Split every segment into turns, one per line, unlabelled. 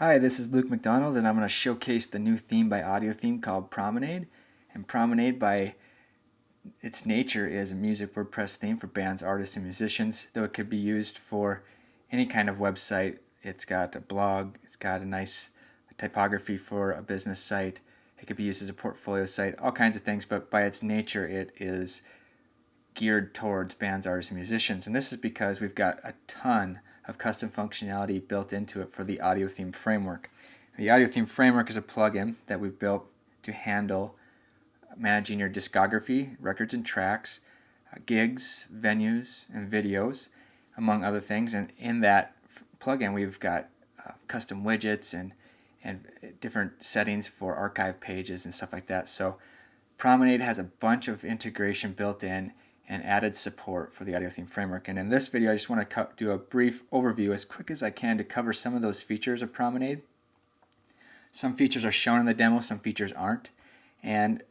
Hi, this is Luke McDonald, and I'm going to showcase the new theme by Audio Theme called Promenade. And Promenade, by its nature, is a music WordPress theme for bands, artists, and musicians, though it could be used for any kind of website. It's got a blog, it's got a nice typography for a business site, it could be used as a portfolio site, all kinds of things, but by its nature, it is geared towards bands, artists, and musicians. And this is because we've got a ton of custom functionality built into it for the Audio Theme Framework. The Audio Theme Framework is a plugin that we've built to handle managing your discography, records and tracks, gigs, venues, and videos, among other things. And in that plugin, we've got custom widgets and different settings for archive pages and stuff like that. So Promenade has a bunch of integration built in and added support for the Audio Theme Framework. And in this video, I just want to do a brief overview as quick as I can to cover some of those features of Promenade. Some features are shown in the demo, some features aren't. And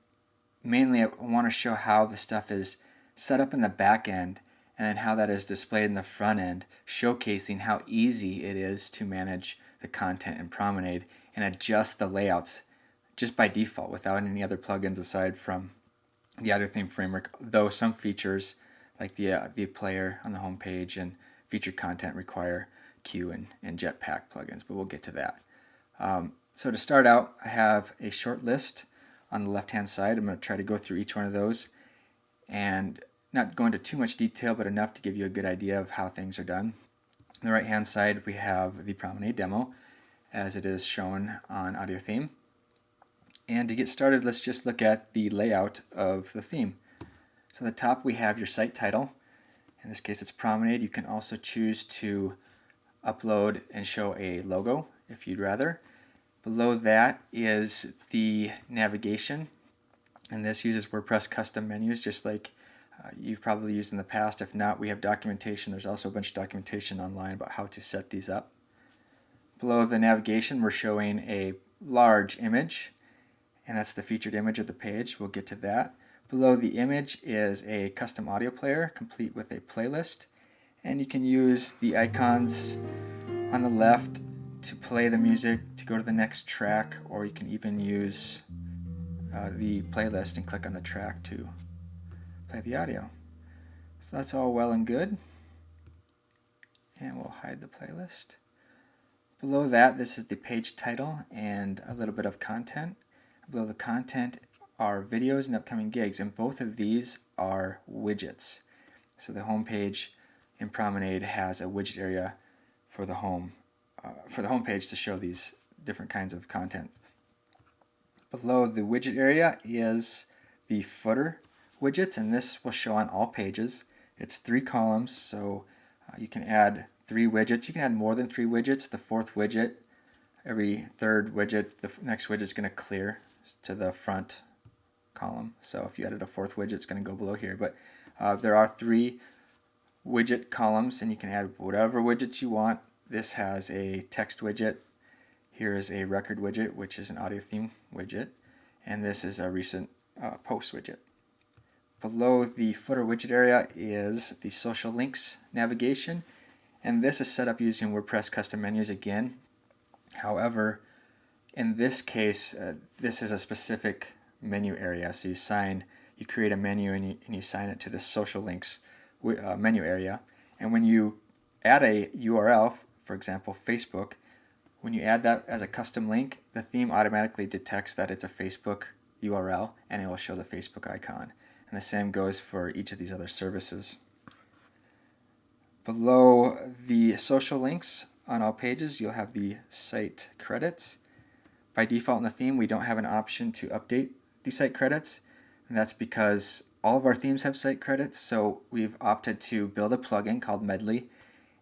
mainly I want to show how the stuff is set up in the back end and then how that is displayed in the front end, showcasing how easy it is to manage the content in Promenade and adjust the layouts just by default without any other plugins aside from the Audio Theme Framework, though some features like the player on the home page and featured content require Q and Jetpack plugins, but we'll get to that. So to start out, I have a short list on the left hand side. I'm going to try to go through each one of those and not go into too much detail, but enough to give you a good idea of how things are done. On the right hand side, we have the Promenade demo as it is shown on Audio Theme. And to get started, let's just look at the layout of the theme. So at the top we have your site title. In this case it's Promenade. You can also choose to upload and show a logo if you'd rather. Below that is the navigation, and this uses WordPress custom menus just like you've probably used in the past. If not, we have documentation. There's also a bunch of documentation online about how to set these up. Below the navigation we're showing a large image, and that's the featured image of the page. We'll get to that. Below the image is a custom audio player complete with a playlist, and you can use the icons on the left to play the music, to go to the next track, or you can even use the playlist and click on the track to play the audio. So that's all well and good, and we'll hide the playlist. Below that, this is the page title and a little bit of content. Below the content are videos and upcoming gigs, and both of these are widgets. So the home page in Promenade has a widget area for the home page to show these different kinds of content. Below the widget area is the footer widgets, and this will show on all pages. It's 3 columns, so you can add 3 widgets. You can add more than 3 widgets. The 4th widget, every 3rd widget, the next widget is going to clear to the front column. So if you added a 4th widget, it's going to go below here. But there are 3 widget columns, and you can add whatever widgets you want. This has a text widget. Here is a record widget, which is an audio theme widget. And this is a recent post widget. Below the footer widget area is the social links navigation. And this is set up using WordPress custom menus again. However, in this case, this is a specific menu area. So you create a menu and you assign it to the social links menu area. And when you add a URL, for example, Facebook, when you add that as a custom link, the theme automatically detects that it's a Facebook URL and it will show the Facebook icon. And the same goes for each of these other services. Below the social links on all pages, you'll have the site credits. By default in the theme, we don't have an option to update the site credits, and that's because all of our themes have site credits, so we've opted to build a plugin called Medley.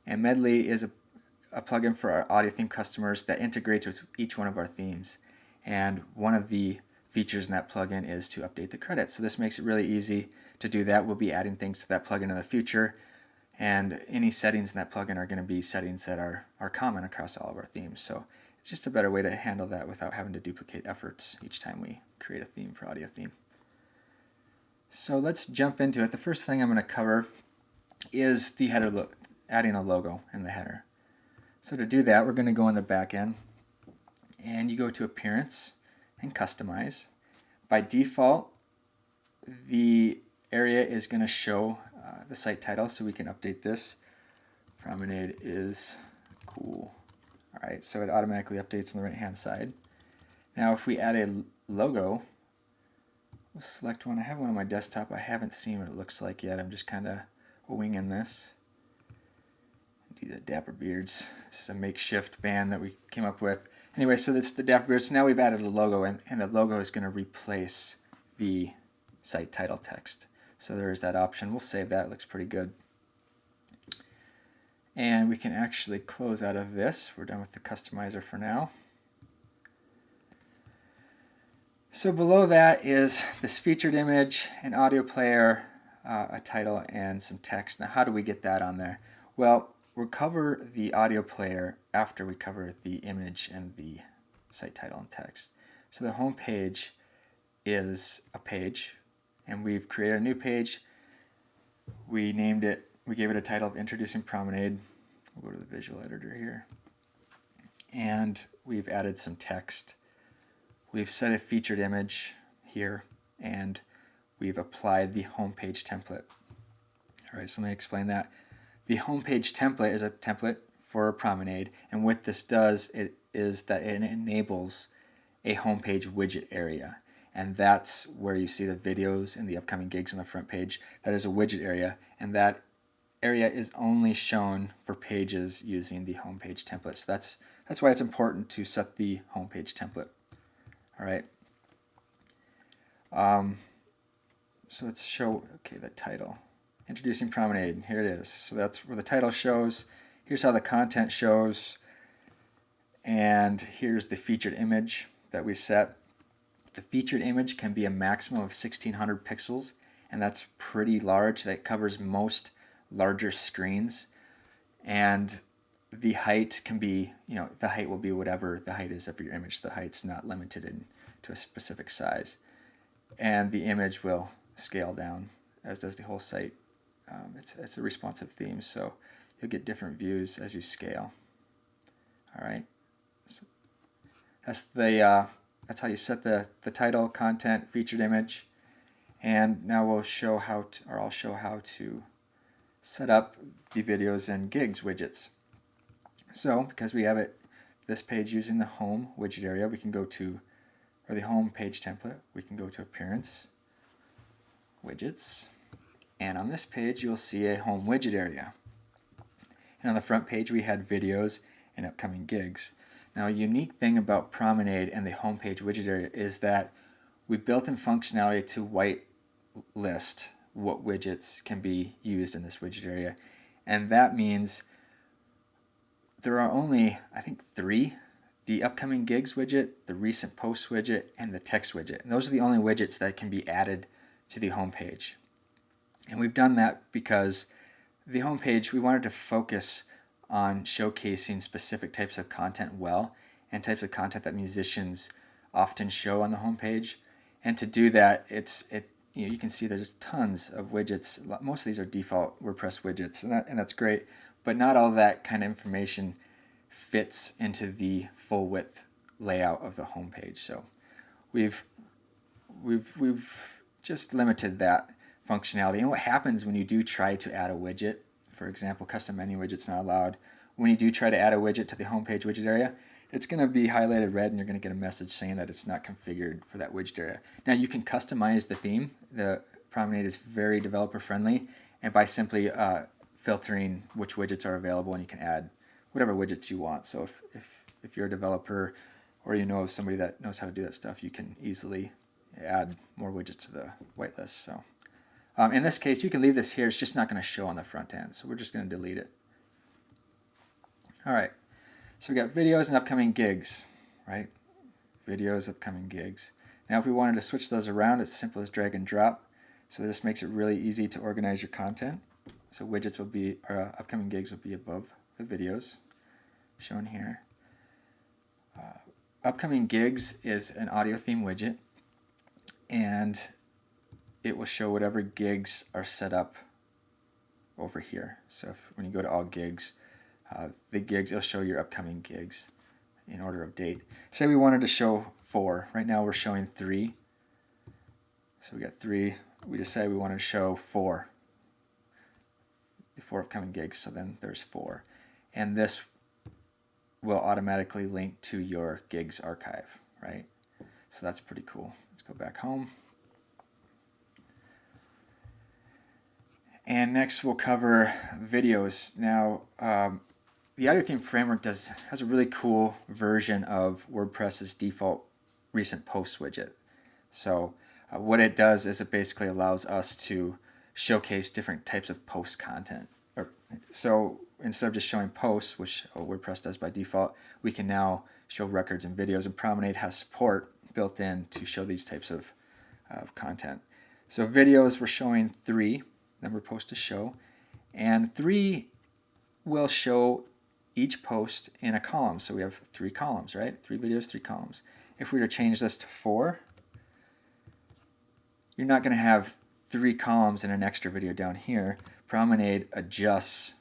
And Medley is a plugin for our audio theme customers that integrates with each one of our themes. And one of the features in that plugin is to update the credits. So this makes it really easy to do that. We'll be adding things to that plugin in the future, and any settings in that plugin are going to be settings that are common across all of our themes. So it's just a better way to handle that without having to duplicate efforts each time we create a theme for Audio Theme. So let's jump into it. The first thing I'm going to cover is the header adding a logo in the header. So to do that, we're going to go in the back end and you go to Appearance and Customize. By default, the area is going to show the site title, so we can update this. Promenade is cool. All right, so it automatically updates on the right-hand side. Now, if we add a logo, we'll select one. I have one on my desktop. I haven't seen what it looks like yet. I'm just kind of winging this. Do the Dapper Beards. This is a makeshift band that we came up with. Anyway, so that's the Dapper Beards. So now we've added a logo, and the logo is going to replace the site title text. So there's that option. We'll save that. It looks pretty good. And we can actually close out of this. We're done with the customizer for now. So below that is this featured image, an audio player, a title, and some text. Now, how do we get that on there? Well, we'll cover the audio player after we cover the image and the site title and text. So the home page is a page, and we've created a new page. We named it, we gave it a title of Introducing Promenade. We'll go to the visual editor here. And we've added some text. We've set a featured image here, and we've applied the homepage template. All right, so let me explain that. The homepage template is a template for Promenade, and what this does is that it enables a homepage widget area, and that's where you see the videos and the upcoming gigs on the front page. That is a widget area, and that area is only shown for pages using the homepage template. So that's why it's important to set the homepage template. All right. So let's show, okay, the title. Introducing Promenade. Here it is. So that's where the title shows. Here's how the content shows. And here's the featured image that we set. The featured image can be a maximum of 1600 pixels, and that's pretty large. That covers most larger screens. And the height can be, the height will be whatever the height is of your image. The height's not limited to a specific size. And the image will scale down, as does the whole site. It's a responsive theme, so you'll get different views as you scale. All right. So that's how you set the title, content, featured image. And now we'll show how to, or I'll show how to set up the videos and gigs widgets. So because we have this page using the home widget area, we can go to, or the home page template, we can go to Appearance, Widgets, and on this page you'll see a home widget area. And on the front page we had videos and upcoming gigs. Now, a unique thing about Promenade and the home page widget area is that we built in functionality to whitelist what widgets can be used in this widget area. And that means there are only, I think, 3. The upcoming gigs widget, the recent posts widget, and the text widget. And those are the only widgets that can be added to the home page. And we've done that because the home page, we wanted to focus on showcasing specific types of content well, and types of content that musicians often show on the home page. And to do that, you can see there's tons of widgets. Most of these are default WordPress widgets, and that's great. But not all that kind of information fits into the full width layout of the home page. So we've just limited that functionality. And what happens when you do try to add a widget, for example, custom menu widget's not allowed. When you do try to add a widget to the homepage widget area, it's going to be highlighted red, and you're going to get a message saying that it's not configured for that widget area. Now, you can customize the theme. The Promenade is very developer friendly, and by simply filtering which widgets are available, and you can add whatever widgets you want. So if you're a developer or you know somebody that knows how to do that stuff, you can easily add more widgets to the whitelist. So in this case, you can leave this here. It's just not going to show on the front end, so we're just going to delete it. All right, so we got videos and upcoming gigs, right? Videos, upcoming gigs. Now if we wanted to switch those around, it's simple as drag and drop. So this makes it really easy to organize your content. So widgets will be, or upcoming gigs will be above the videos, shown here. Upcoming gigs is an audio theme widget, and it will show whatever gigs are set up over here. So when you go to all gigs, the gigs, it'll show your upcoming gigs. in order of date. Say we wanted to show 4. Right now we're showing 3. So we got 3. We decided we want to show 4. The 4 upcoming gigs, so then there's 4. And this will automatically link to your gigs archive, right? So that's pretty cool. Let's go back home. And next we'll cover videos. Now, the audio theme framework has a really cool version of WordPress's default recent post widget. So what it does is it basically allows us to showcase different types of post content. So instead of just showing posts, which WordPress does by default, we can now show records and videos, and Promenade has support built in to show these types of content. So videos, we're showing 3 number of posts to show, and 3 will show each post in a column. So we have 3 columns, right? 3 videos, 3 columns. If we were to change this to 4, you're not going to have 3 columns and an extra video down here. Promenade adjusts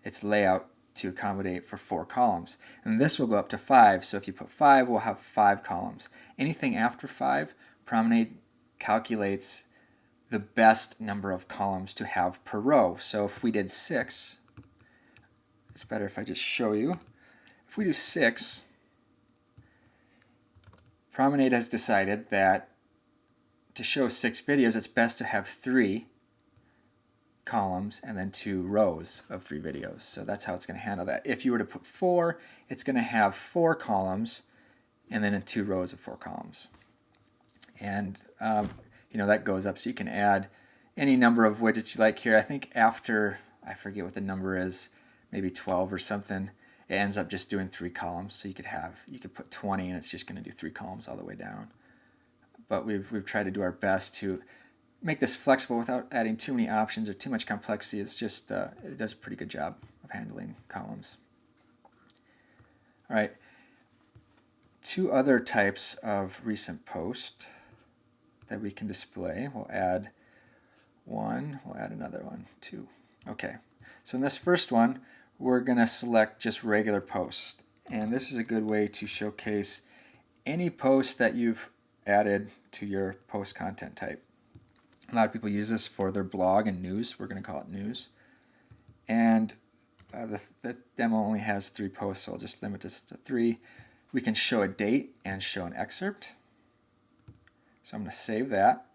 its layout to accommodate for 4 columns. And this will go up to 5. So if you put 5, we'll have 5 columns. Anything after 5, Promenade calculates the best number of columns to have per row. So if we did 6, it's better if I just show you. If we do 6, Promenade has decided that to show 6 videos, it's best to have 3 columns and then 2 rows of 3 videos. So that's how it's going to handle that. If you were to put 4, it's going to have 4 columns and then 2 rows of 4 columns. And that goes up, so you can add any number of widgets you like here. I think after, I forget what the number is, maybe 12 or something, it ends up just doing 3 columns. So you could put 20 and it's just going to do 3 columns all the way down. But we've tried to do our best to make this flexible without adding too many options or too much complexity. It's just it does a pretty good job of handling columns. All right, 2 other types of recent post that we can display. We'll add 1, we'll add another one, 2. Okay, so in this first one, we're going to select just regular posts. And this is a good way to showcase any post that you've added to your post content type. A lot of people use this for their blog and news. We're going to call it news. And the demo only has 3 posts, so I'll just limit this to 3. We can show a date and show an excerpt. So I'm going to save that.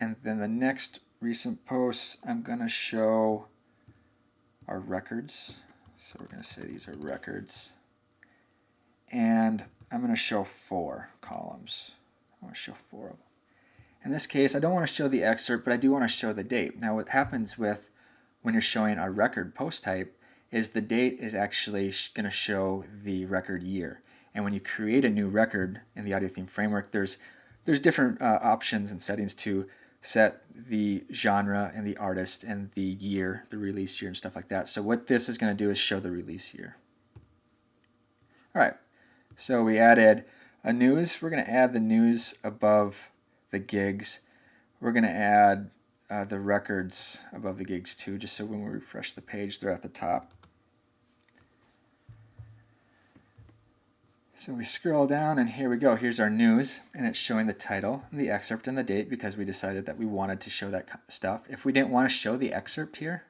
And then the next recent posts, I'm going to show our records. So we're going to say these are records. And I'm going to show 4 columns. I want to show 4 of them. In this case, I don't want to show the excerpt, but I do want to show the date. Now what happens with when you're showing our record post type is the date is actually going to show the record year. And when you create a new record in the audio theme framework, there's different options and settings to set the genre and the artist and the year, the release year and stuff like that. So what this is going to do is show the release year. All right, so we added a news. We're going to add the news above the gigs. We're going to add the records above the gigs too, just so when we refresh the page, they're at the top. So we scroll down and here we go. Here's our news and it's showing the title and the excerpt and the date because we decided that we wanted to show that stuff. If we didn't want to show the excerpt here,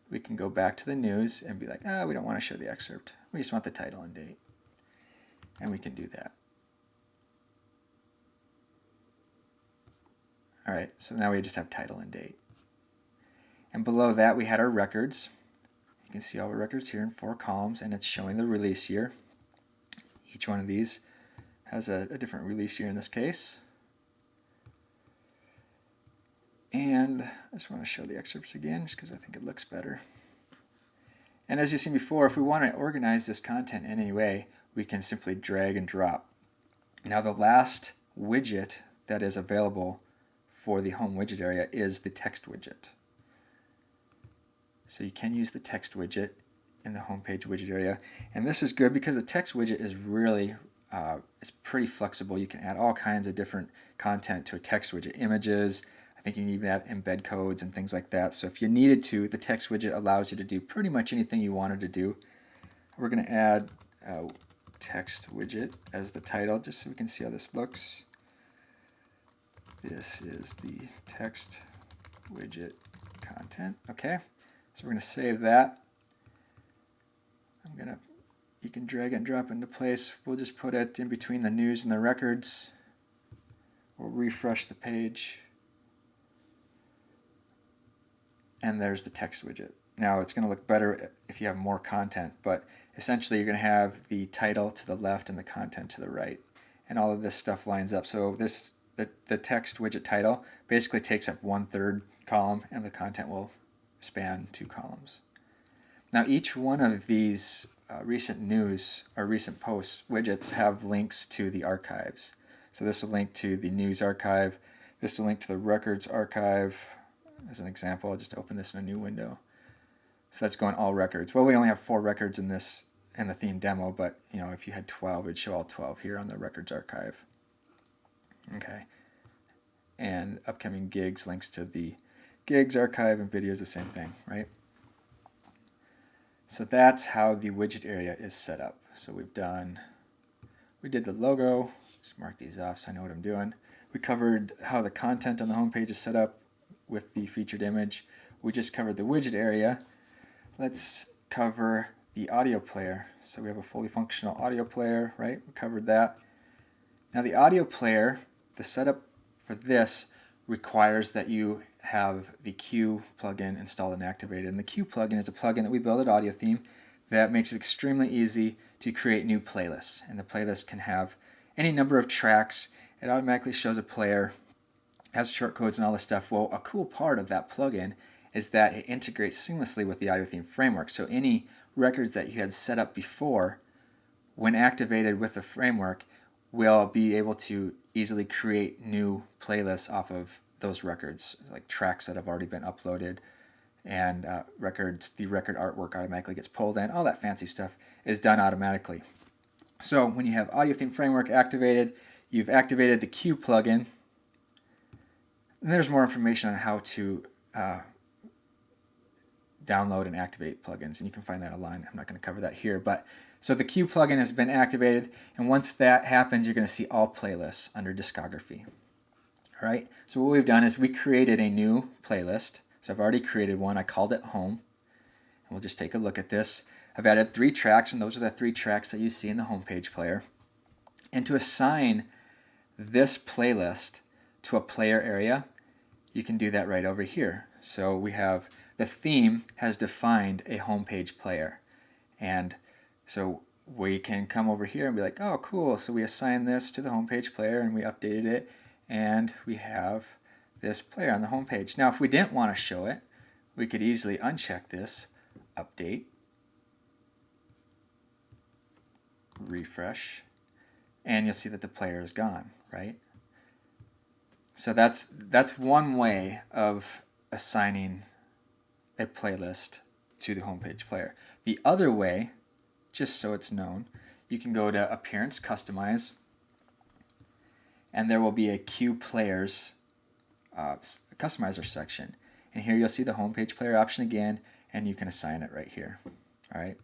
we can go back to the news and be like, we don't want to show the excerpt. We just want the title and date. And we can do that. All right, so now we just have title and date. And below that we had our records. You can see all the records here in 4 columns and it's showing the release year. Each one of these has a different release year in this case. And I just want to show the excerpts again just because I think it looks better. And as you've seen before, if we want to organize this content in any way, we can simply drag and drop. Now the last widget that is available for the home widget area is the text widget. So you can use the text widget in the homepage widget area, and this is good because the text widget is really it's pretty flexible. You can add all kinds of different content to a text widget, images. I think you can even add embed codes and things like that. So if you needed to, the text widget allows you to do pretty much anything you wanted to do. We're going to add a text widget as the title, just so we can see how this looks. This is the text widget content. Okay, so we're going to save that. You can drag and drop into place. We'll just put it in between the news and the records. We'll refresh the page. And there's the text widget. Now it's going to look better if you have more content, but essentially you're going to have the title to the left and the content to the right. And all of this stuff lines up. So the text widget title basically takes up 1/3 column, and the content will span 2 columns. Now each one of these recent news or recent posts widgets have links to the archives. So this will link to the news archive. This will link to the records archive. As an example, I'll just open this in a new window. So that's going all records. Well, we only have 4 records in the theme demo, but if you had 12, it'd show all 12 here on the records archive. Okay. And upcoming gigs links to the gigs archive, and videos the same thing, right? So that's how the widget area is set up. So we did the logo. Just mark these off so I know what I'm doing. We covered how the content on the home page is set up with the featured image. We just covered the widget area. Let's cover the audio player. So we have a fully functional audio player, right? We covered that. Now the audio player, the setup for this requires that you have the Q plugin installed and activated. And the Q plugin is a plugin that we built at Audio Theme that makes it extremely easy to create new playlists. And the playlist can have any number of tracks. It automatically shows a player, has shortcodes and all this stuff. Well, a cool part of that plugin is that it integrates seamlessly with the Audio Theme framework. So any records that you had set up before, when activated with the framework, will be able to easily create new playlists off of those records, like tracks that have already been uploaded, and the record artwork automatically gets pulled in. All that fancy stuff is done automatically. So when you have Audio Theme Framework activated, you've activated the Q plugin, and there's more information on how to download and activate plugins, and you can find that online. I'm not going to cover that here, but so the Q plugin has been activated, and once that happens, you're going to see all playlists under discography. All right, so what we've done is we created a new playlist. So I've already created one. I called it Home, and we'll just take a look at this. I've added 3 tracks, and those are the 3 tracks that you see in the homepage player. And to assign this playlist to a player area, you can do that right over here. So we have the theme has defined a homepage player, and so we can come over here and be like, oh, cool. So we assign this to the homepage player, and we updated it, and we have this player on the homepage. Now, if we didn't want to show it, we could easily uncheck this, update, refresh, and you'll see that the player is gone, right? So that's one way of assigning a playlist to the homepage player. The other way, just so it's known, you can go to Appearance Customize, and there will be a Q Players Customizer section. And here you'll see the homepage player option again, and you can assign it right here. All right.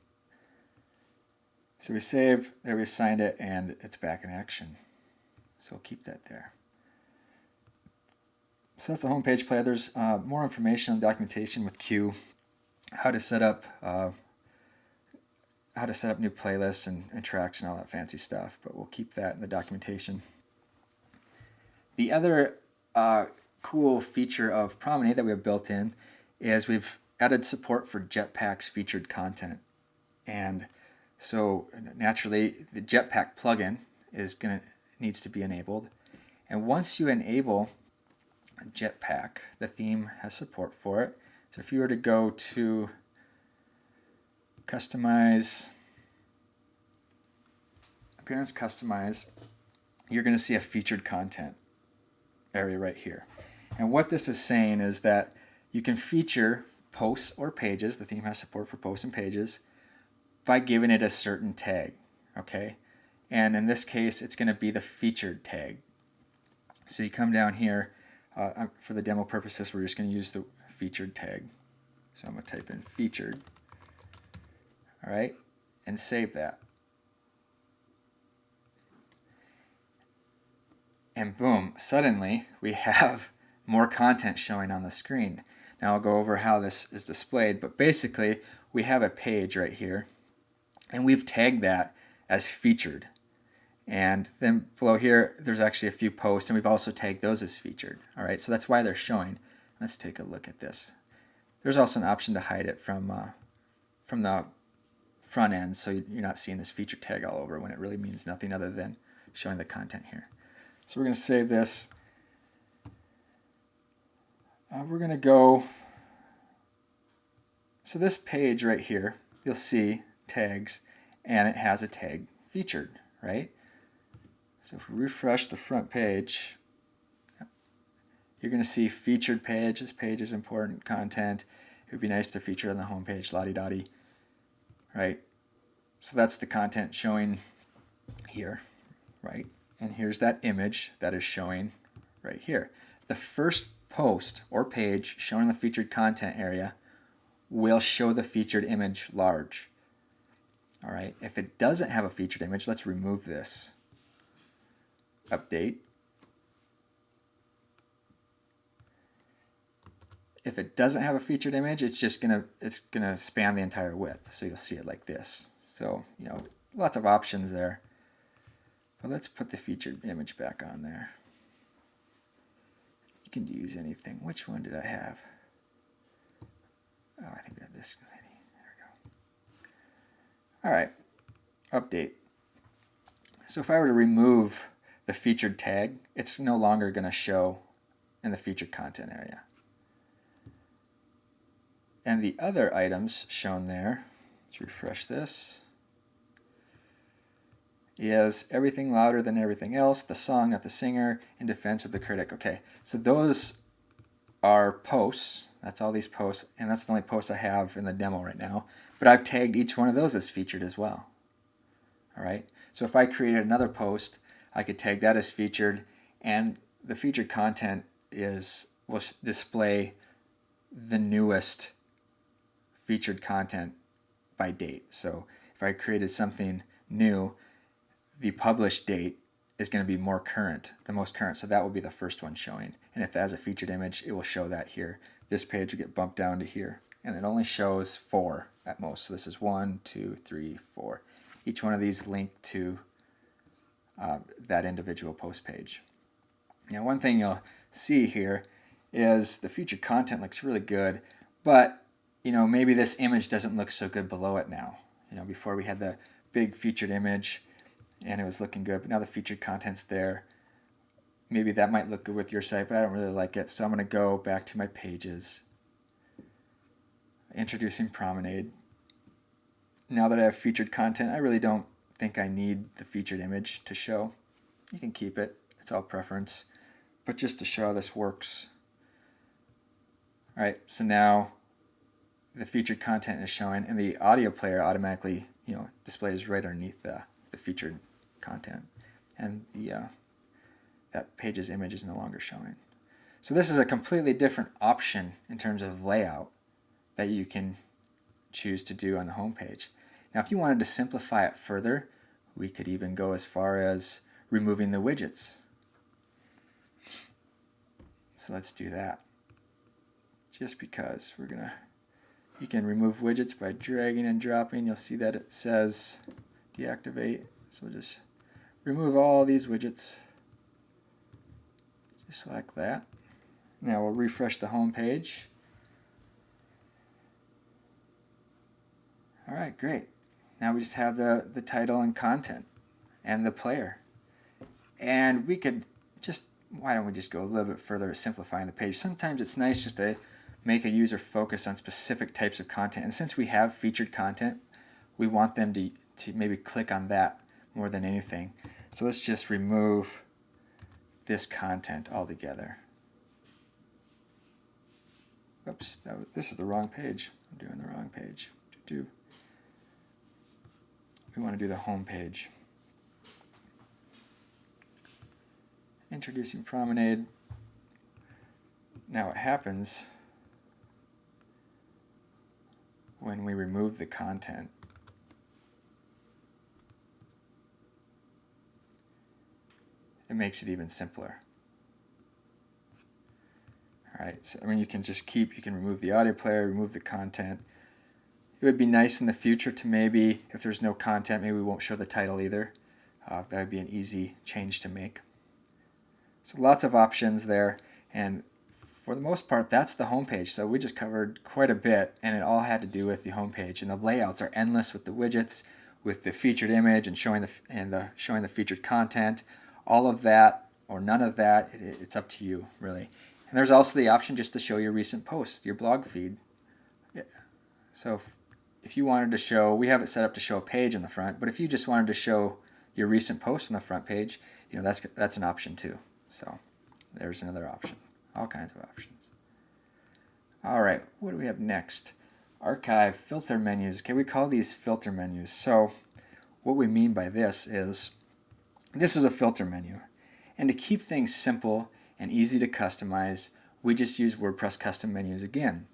So we save, there we assigned it, and it's back in action. So we'll keep that there. So that's the homepage player. There's more information on documentation with Q, how to set up new playlists and tracks and all that fancy stuff, but we'll keep that in the documentation. The other cool feature of Promenade that we have built in is we've added support for Jetpack's featured content. And so naturally the Jetpack plugin needs to be enabled. And once you enable Jetpack, the theme has support for it. So if you were to go to Customize, Appearance Customize, you're going to see a featured content area right here. And what this is saying is that you can feature posts or pages, the theme has support for posts and pages, by giving it a certain tag, okay? And in this case, it's going to be the featured tag. So you come down here, for the demo purposes, we're just going to use the featured tag. So I'm going to type in featured, all right? and save that. And boom, suddenly we have more content showing on the screen. Now I'll go over how this is displayed, but basically we have a page right here, and we've tagged that as featured. And then below here, there's actually a few posts, and we've also tagged those as featured. All right, so that's why they're showing. Let's take a look at this. There's also an option to hide it from the front end, so you're not seeing this feature tag all over when it really means nothing other than showing the content here. So we're going to save this. We're going to go, so this page right here, you'll see tags, and it has a tag featured, right? So if we refresh the front page, you're going to see featured page. This page is important content. It would be nice to feature on the home page, la-di-da-di, right? So that's the content showing here, right? And here's that image that is showing right here. The first post or page shown in the featured content area will show the featured image large. All right, if it doesn't have a featured image, let's remove this. Update. If it doesn't have a featured image, it's gonna span the entire width. So you'll see it like this. So, you know, lots of options there. But let's put the featured image back on there. You can use anything. Which one did I have? Oh, I think I had this lady. There we go. All right, update. So if I were to remove the featured tag, it's no longer going to show in the featured content area. And the other items shown there, let's refresh this, is everything louder than everything else, the song, not the singer, in defense of the critic. Okay, so those are posts. That's all these posts, and that's the only posts I have in the demo right now. But I've tagged each one of those as featured as well. All right, so if I created another post, I could tag that as featured, and the featured content will display the newest featured content by date. So if I created something new, the published date is going to be more current, the most current. So that will be the first one showing. And if it has a featured image, it will show that here. This page will get bumped down to here. And it only shows 4 at most. So this is 1, 2, 3, 4. Each one of these linked to that individual post page. Now, one thing you'll see here is the featured content looks really good, but maybe this image doesn't look so good below it now. Before we had the big featured image and it was looking good, but now the featured content's there. Maybe that might look good with your site, but I don't really like it. So I'm going to go back to my pages, introducing Promenade. Now that I have featured content, I really don't think I need the featured image to show. You can keep it, it's all preference, but just to show how this works. All right, so now the featured content is showing, and the audio player automatically displays right underneath the featured content, and that page's image is no longer showing. So this is a completely different option in terms of layout that you can choose to do on the home page. Now, if you wanted to simplify it further, we could even go as far as removing the widgets. So let's do that. Just because you can remove widgets by dragging and dropping. You'll see that it says deactivate. So we'll just remove all these widgets. Just like that. Now we'll refresh the home page. All right, great. Now we just have the title and content and the player. And we could why don't we just go a little bit further at simplifying the page? Sometimes it's nice just to make a user focus on specific types of content. And since we have featured content, we want them to maybe click on that more than anything. So let's just remove this content altogether. Oops, this is the wrong page. I'm doing the wrong page. We want to do the home page. Introducing Promenade. Now what happens when we remove the content it makes it even simpler. All right, so I mean, you can remove the audio player, remove the content. It would be nice in the future to maybe, if there's no content, maybe we won't show the title either. That would be an easy change to make. So lots of options there, and for the most part, that's the homepage. So we just covered quite a bit, and it all had to do with the homepage. And the layouts are endless with the widgets, with the featured image, and showing the featured content. All of that or none of that, it's up to you, really. And there's also the option just to show your recent posts, your blog feed. Yeah. So if you wanted to show, we have it set up to show a page in the front, but if you just wanted to show your recent posts on the front page, that's an option too. So there's another option. All kinds of options. All right, what do we have next? Archive filter menus. Okay, we call these filter menus. So what we mean by this is a filter menu. And to keep things simple and easy to customize, we just use WordPress custom menus again.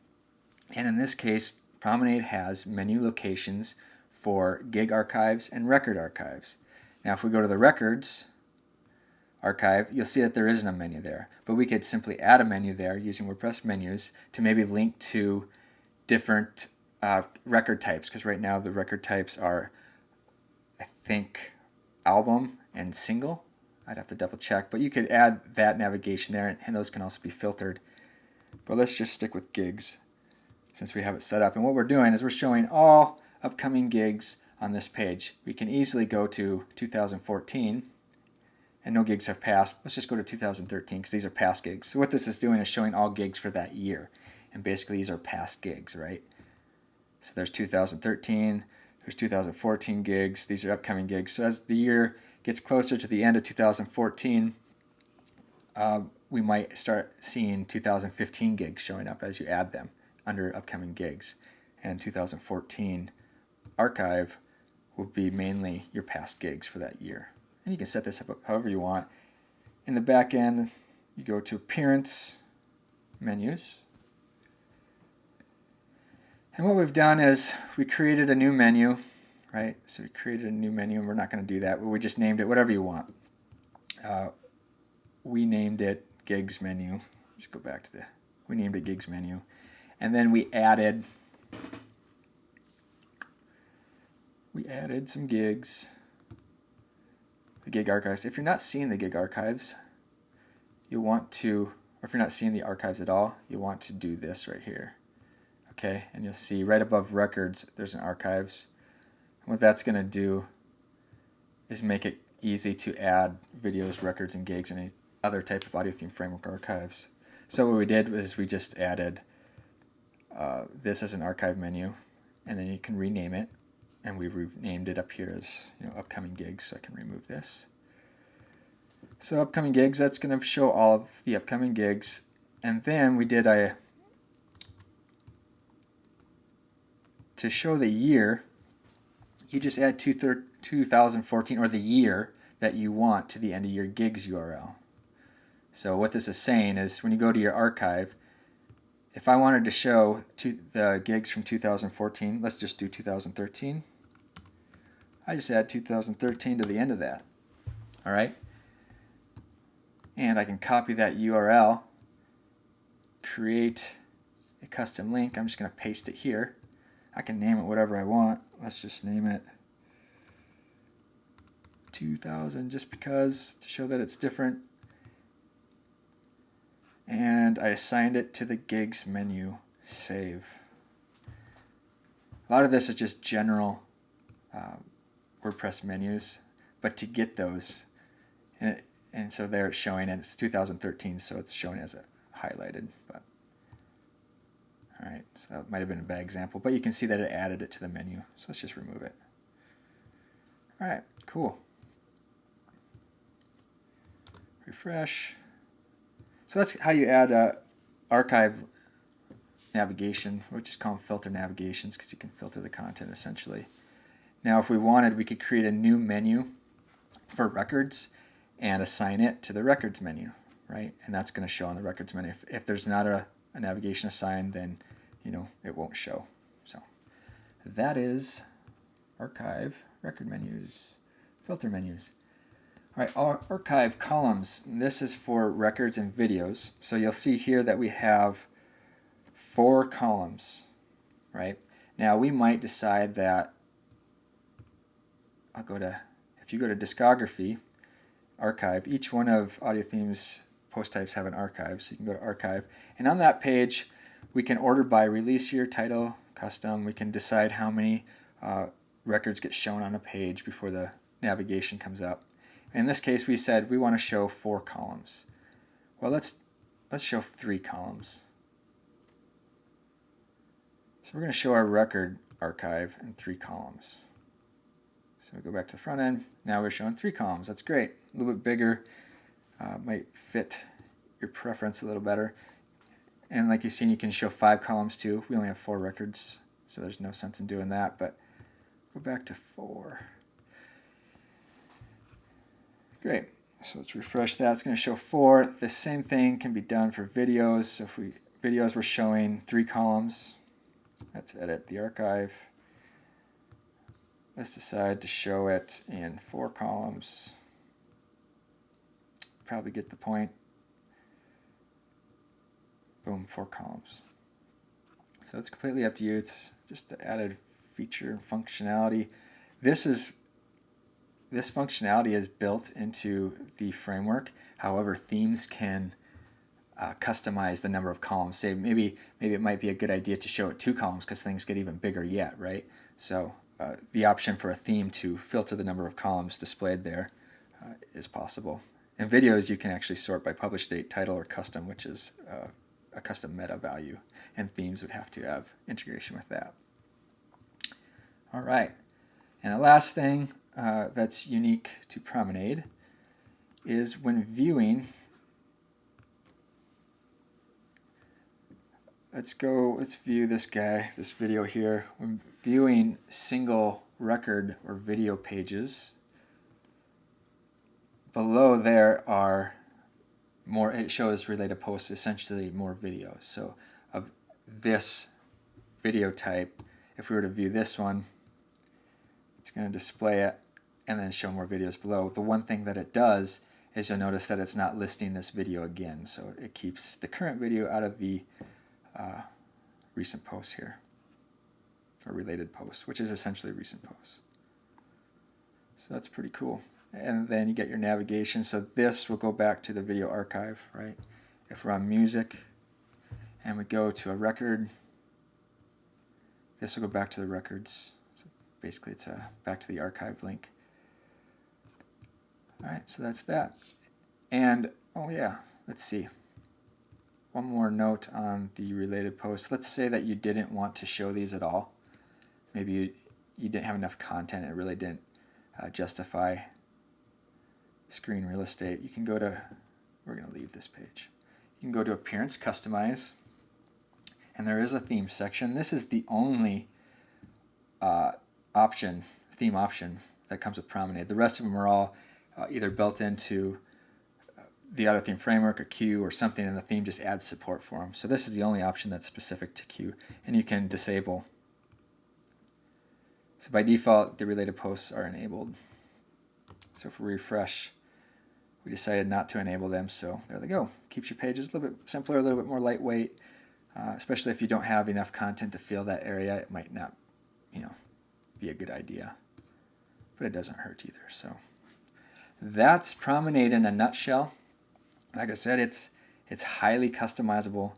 And in this case, Promenade has menu locations for gig archives and record archives. Now if we go to the records archive, you'll see that there isn't a menu there, but we could simply add a menu there using WordPress menus to maybe link to different record types, because right now the record types are, I think, album and single. I'd have to double check, but you could add that navigation there, and those can also be filtered. But let's just stick with gigs since we have it set up. And what we're doing is we're showing all upcoming gigs on this page. We can easily go to 2014, and no gigs have passed. Let's just go to 2013 because these are past gigs. So what this is doing is showing all gigs for that year. And basically these are past gigs, right? So there's 2013, there's 2014 gigs, these are upcoming gigs. So as the year gets closer to the end of 2014, we might start seeing 2015 gigs showing up as you add them under upcoming gigs. And 2014 archive will be mainly your past gigs for that year. And you can set this up however you want. In the back end, you go to Appearance, Menus. And what we've done is we created a new menu, right? So we created a new menu, and we're not going to do that, but we just named it whatever you want. We named it Gigs Menu. Just go back to we named it Gigs Menu. And then we added some gigs. The gig archives. If you're not seeing the gig archives, you want to, or if you're not seeing the archives at all, you want to do this right here. Okay, and you'll see right above records, there's an archives. And what that's going to do is make it easy to add videos, records, and gigs, and any other type of audio theme framework archives. So what we did was we just added this as an archive menu, and then you can rename it. And we've renamed it up here as upcoming gigs, so I can remove this. So upcoming gigs, that's going to show all of the upcoming gigs. And then we did to show the year, you just add 2014 or the year that you want to the end of your gigs URL. So what this is saying is when you go to your archive, if I wanted to show the gigs from 2014, let's just do 2013. I just add 2013 to the end of that. All right? And I can copy that URL, create a custom link. I'm just going to paste it here. I can name it whatever I want. Let's just name it 2000 just because, to show that it's different. And I assigned it to the gigs menu, save. A lot of this is just general WordPress menus, but to get those, and so there it's showing, and it's 2013, so it's showing as a highlighted. But all right, so that might have been a bad example, but you can see that it added it to the menu. So let's just remove it. All right, cool. Refresh. So that's how you add archive navigation. We'll just call them filter navigations because you can filter the content essentially. Now if we wanted, we could create a new menu for records and assign it to the records menu, right? And that's going to show on the records menu. If there's not a navigation assigned, then it won't show. So that is archive, record menus, filter menus. All right, archive columns. This is for records and videos. So you'll see here that we have 4 columns, right? Now we might decide that if you go to discography, archive, each one of AudioTheme's post types have an archive, so you can go to archive. And on that page, we can order by release year, title, custom. We can decide how many records get shown on a page before the navigation comes up. In this case, we said we want to show 4 columns. Well, let's show 3 columns. So we're going to show our record archive in 3 columns. So we go back to the front end. Now we're showing 3 columns. That's great. A little bit bigger. Might fit your preference a little better. And like you've seen, you can show 5 columns too. We only have 4 records, so there's no sense in doing that. But go back to 4. Great. So let's refresh that. It's going to show 4. The same thing can be done for videos. So if videos, we're showing 3 columns. Let's edit the archive. Let's decide to show it in 4 columns. Probably get the point. Boom, 4 columns. So it's completely up to you. It's just an added feature and functionality. This functionality is built into the framework. However, themes can customize the number of columns. Say maybe it might be a good idea to show it 2 columns because things get even bigger yet, right? So the option for a theme to filter the number of columns displayed there is possible. In videos, you can actually sort by publish date, title, or custom, which is a custom meta value, and themes would have to have integration with that. All right, and the last thing that's unique to Promenade is when viewing. Let's view this video here. When viewing single record or video pages, below there are more, it shows related posts, essentially more videos. So of this video type, if we were to view this one, it's going to display it and then show more videos below. The one thing that it does is you'll notice that it's not listing this video again. So it keeps the current video out of the recent posts here, or related posts, which is essentially recent posts. So that's pretty cool. And then you get your navigation. So this will go back to the video archive, right? If we're on music and we go to a record, this will go back to the records. So basically it's back to the archive link. All right, so that's that. And oh yeah, let's see. One more note on the related posts. Let's say that you didn't want to show these at all. Maybe you didn't have enough content. It really didn't justify screen real estate. You can go to, we're going to leave this page. You can go to Appearance, Customize, and there is a theme section. This is the only theme option that comes with Promenade. The rest of them are all either built into the AudioTheme framework or Q or something, and the theme just adds support for them. So this is the only option that's specific to Q, and you can disable. So by default, the related posts are enabled. So if we refresh, we decided not to enable them, so there they go. Keeps your pages a little bit simpler, a little bit more lightweight, especially if you don't have enough content to fill that area. It might not, be a good idea, but it doesn't hurt either. So that's Promenade in a nutshell. Like I said, it's highly customizable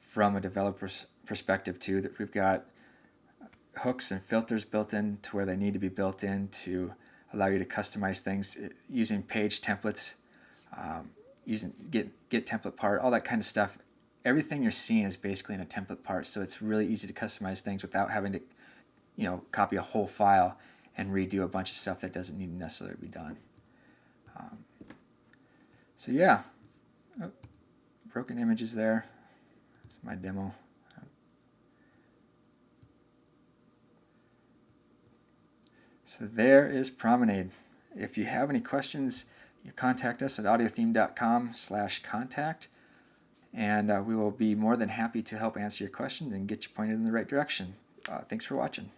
from a developer's perspective too. That we've got hooks and filters built in to where they need to be built in to allow you to customize things using page templates, using get template part, all that kind of stuff. Everything you're seeing is basically in a template part, so it's really easy to customize things without having to, copy a whole file and redo a bunch of stuff that doesn't need to necessarily be done. So yeah, broken images there. That's my demo. So there is Promenade. If you have any questions, you contact us at audiotheme.com/contact, and we will be more than happy to help answer your questions and get you pointed in the right direction. Thanks for watching.